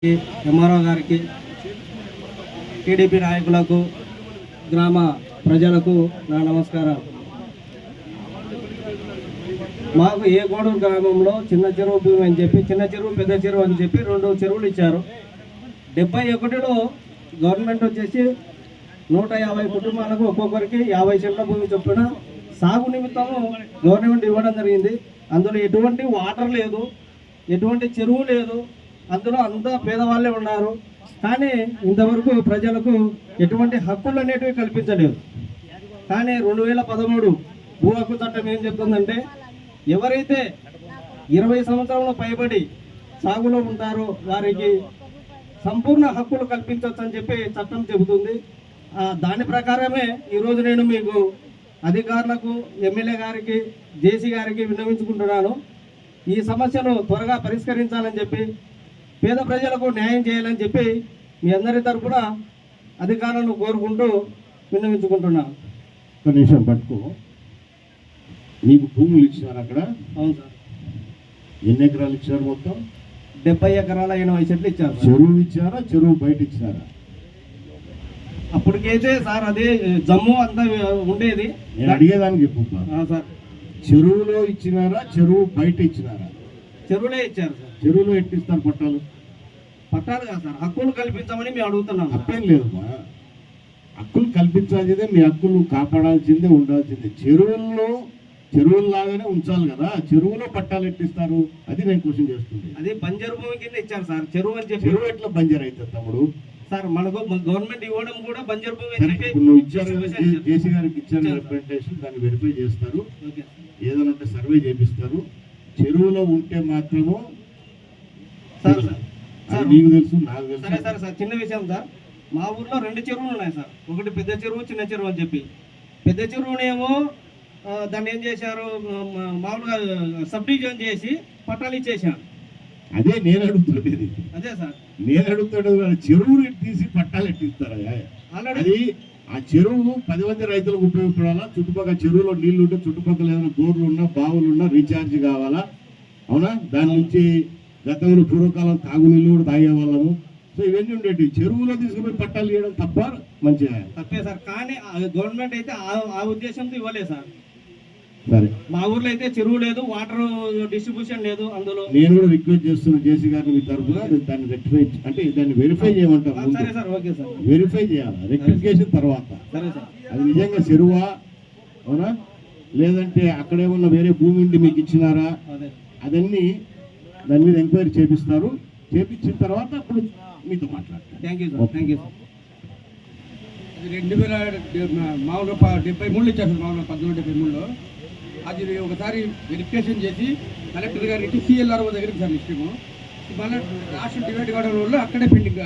MRO గారికి, TDP నాయకులకు, గ్రామ ప్రజలకు నా నమస్కారం. మాకు ఏ గోడూరు గ్రామంలో చిన్న చెరువు భూమి అని చెప్పి, చిన్న చెరువు పెద్ద చెరువు అని చెప్పి 2 చెరువులు ఇచ్చారు. 71లో గవర్నమెంట్ వచ్చేసి 150 కుటుంబాలకు ఒక్కొక్కరికి 50 సెంట్ల భూమి చొప్పున సాగు నిమిత్తము గవర్నమెంట్ ఇవ్వడం జరిగింది. అందులో ఎటువంటి వాటర్ లేదు, ఎటువంటి చెరువు లేదు, అందులో అంతా పేదవాళ్ళే ఉన్నారు. కానీ ఇంతవరకు ప్రజలకు ఎటువంటి హక్కులు అనేటివి కల్పించలేదు. కానీ 2013 భూ హక్కు చట్టం ఏం చెప్తుందంటే, ఎవరైతే 20 సంవత్సరంలో పైబడి సాగులో ఉంటారో వారికి సంపూర్ణ హక్కులు కల్పించవచ్చని చెప్పి చట్టం చెబుతుంది. దాని ప్రకారమే ఈరోజు నేను మీకు అధికారులకు, ఎమ్మెల్యే గారికి, జేసీ గారికి విన్నవించుకుంటున్నాను. ఈ సమస్యను త్వరగా పరిష్కరించాలని చెప్పి, పేద ప్రజలకు న్యాయం చేయాలని చెప్పి మీ అందరి తరఫున అధికారులను కోరుకుంటూ విన్నవించుకుంటున్నాను. ఒక నిమిషం పట్టుకో. మీకు భూములు ఇచ్చినారు అక్కడ? అవును సార్. ఎన్ని ఎకరాలు ఇచ్చారు? మొత్తం 70 ఎకరాల 80 సెంట్లు ఇచ్చారు. చెరువు ఇచ్చారా, చెరువు బయట ఇచ్చినారా? అప్పటికైతే సార్ అదే జమ్ము అంతా ఉండేది. నేను అడిగేదానికి చెప్పు సార్, చెరువులో ఇచ్చినారా, చెరువు బయట ఇచ్చినారా? చెరువులే ఇచ్చారు సార్. చెరువులో ఎట్టిస్తారు పట్టాలు? పట్టాలు కాదు సార్, హక్కులు కల్పించమని మేము అడుగుతున్నాం. తప్పేం లేదమ్మా, హక్కులు కల్పించాల్సిందే, మీ హక్కులు కాపాడాల్సిందే, ఉండాల్సిందే. చెరువుల్లాగానే ఉంచాలి కదా, చెరువులో పట్టాలు ఎట్టిస్తారు? అది నేను క్వశ్చన్ చేస్తుంది. అది బంజరు భూమి కింద ఇచ్చారు సార్. చెరువు అని చెప్పి చెరువు ఎట్లా బంజర్ అవుతుంది తమ్ముడు? సార్ మనకు గవర్నమెంట్ ఇవ్వడం కూడా బంజరు భూమి. నువ్వు ఇచ్చారు, జేసీ గారికి ఇచ్చారు రిప్రజెంటేషన్, దాన్ని వెరిఫై చేస్తారు, ఏదైనా సర్వే చేపిస్తారు. చెరువులో ఉంటే మాత్రము నీకు తెలుసు, నాకు తెలుసు. సరే సరే సార్, చిన్న విషయం సార్. మా ఊర్లో 2 చెరువులు ఉన్నాయి సార్. ఒకటి పెద్ద చెరువు, చిన్న చెరువు అని చెప్పి. పెద్ద చెరువునేమో దాన్ని ఏం చేశారు, మామూలుగా సబ్ డివిజన్ చేసి పట్టాలు ఇచ్చేసాను. అదే నేను అడుగుతుండేది. అదే సార్ నేను అడుగుతుండేది, చెరువులు తీసి పట్టాలు ఎట్టిస్తారా? అది ఆ చెరువు 10 మంది రైతులకు ఉపయోగపడాలా? చుట్టుపక్కల చెరువులో నీళ్లు ఉంటే చుట్టుపక్కల ఏదైనా బోర్లు ఉన్నా, బావులు ఉన్నా రీఛార్జ్ కావాలా? అవునా? దాని నుంచి గతంలో పూర్వకాలం తాగునీళ్ళు కూడా తాగేవాళ్ళము. సో ఇవన్నీ ఉండేవి. చెరువులో తీసుకుపోయి పట్టాలు ఇవ్వడం తప్ప? మంచిగా తప్పే సార్. కానీ గవర్నమెంట్ అయితే ఆ ఉద్దేశంతో ఇవ్వలేదు సార్. సరే, మా ఊర్లో అయితే చెరువు లేదు, వాటర్ డిస్ట్రిబ్యూషన్ లేదు. అందులో నేను కూడా రిక్వెస్ట్ చేస్తున్నా జేసీ గారిని, మీ తరఫున దాన్ని రెక్టిఫై, అంటే దాన్ని వెరిఫై చేయమంటారు. సరే సార్, ఓకే సార్. వెరిఫై చేయాలి, రెక్టిఫికేషన్ తర్వాత. సరే సార్. అది నిజంగా చెరువా, అవునా, లేదంటే అక్కడేమన్నా వేరే భూమి ఉండి మీకు ఇచ్చినారా? అదన్నీ దాని మీద ఎంక్వైరీ చేపిస్తారు. చేపించిన తర్వాత అప్పుడు మీతో మాట్లాడతారు. Thank you sir. Thank you sir. 2000 మామూలుగా 73 ఇచ్చారు. మామూలుగా 1973లో అది ఒకసారి వెరిఫికేషన్ చేసి కలెక్టర్ గారికి, సిఎల్ఆర్ఓ దగ్గరికి సార్ ఇష్టము. మళ్ళీ రాష్ట్రం డివైడ్ కావడం వల్ల అక్కడే పెండింగ్